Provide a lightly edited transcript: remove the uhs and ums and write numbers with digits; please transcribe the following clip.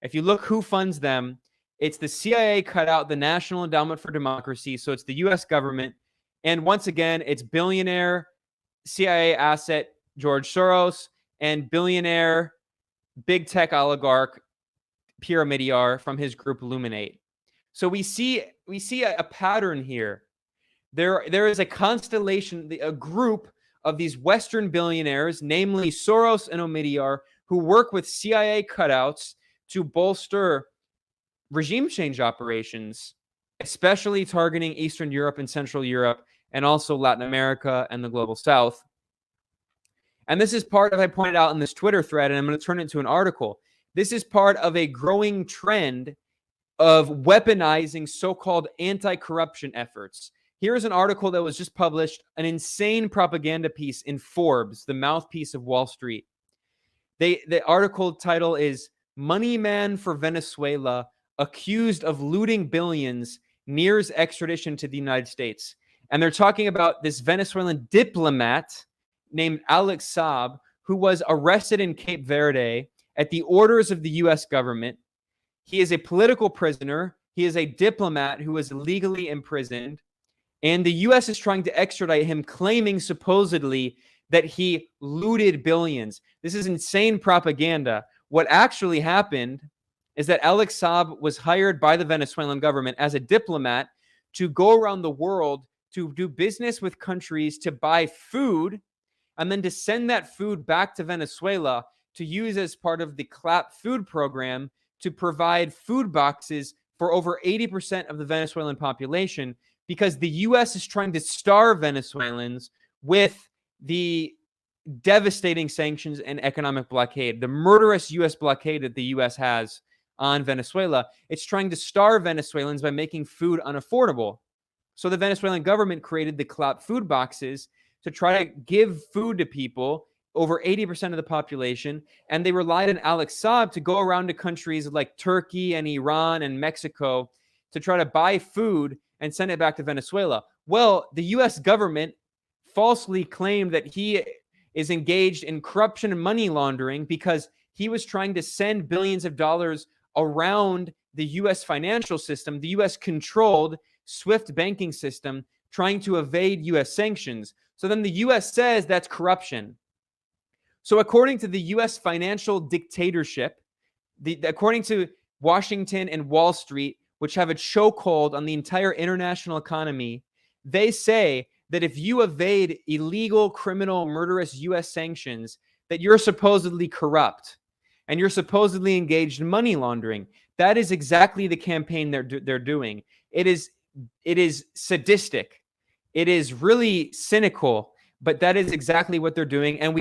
If you look who funds them, it's the CIA cut out the National Endowment for Democracy, so it's the U.S. government. And once again, it's billionaire CIA asset George Soros and billionaire big tech oligarch Pierre Midyar from his group Illuminate. So we see a pattern here. There is a constellation, a group of these Western billionaires, namely Soros and Omidyar, who work with CIA cutouts to bolster regime change operations, especially targeting Eastern Europe and Central Europe, and also Latin America and the global South. And this is part of, I pointed out in this Twitter thread, and I'm going to turn it into an article. This is part of a growing trend of weaponizing so-called anti-corruption efforts. Here's an article that was just published, an insane propaganda piece in Forbes, the mouthpiece of Wall Street. The article title is "Money Man for Venezuela Accused of Looting Billions Nears Extradition to the United States." And they're talking about this Venezuelan diplomat named Alex Saab, who was arrested in Cape Verde at the orders of the U.S. government. He is a political prisoner. He is a diplomat who was legally imprisoned. And the U.S. is trying to extradite him, claiming supposedly that he looted billions. This is insane propaganda. What actually happened is that Alex Saab was hired by the Venezuelan government as a diplomat to go around the world to do business with countries to buy food and then to send that food back to Venezuela to use as part of the CLAP food program to provide food boxes for over 80% of the Venezuelan population, because the U.S. is trying to starve Venezuelans with the devastating sanctions and economic blockade, the murderous U.S. blockade that the U.S. has on Venezuela. It's trying to starve Venezuelans by making food unaffordable. So the Venezuelan government created the CLAP food boxes to try to give food to people, over 80% of the population, and they relied on Alex Saab to go around to countries like Turkey and Iran and Mexico to try to buy food and send it back to Venezuela. Well, the U.S. government falsely claimed that he is engaged in corruption and money laundering because he was trying to send billions of dollars around the U.S. financial system, the U.S.-controlled SWIFT banking system, trying to evade U.S. sanctions. So then the U.S. says that's corruption. So according to the U.S. financial dictatorship, according to Washington and Wall Street, which have a chokehold on the entire international economy, they say that if you evade illegal, criminal, murderous U.S. sanctions, that you're supposedly corrupt and you're supposedly engaged in money laundering. That is exactly the campaign they're doing. It is sadistic. It is really cynical, but that is exactly what they're doing. And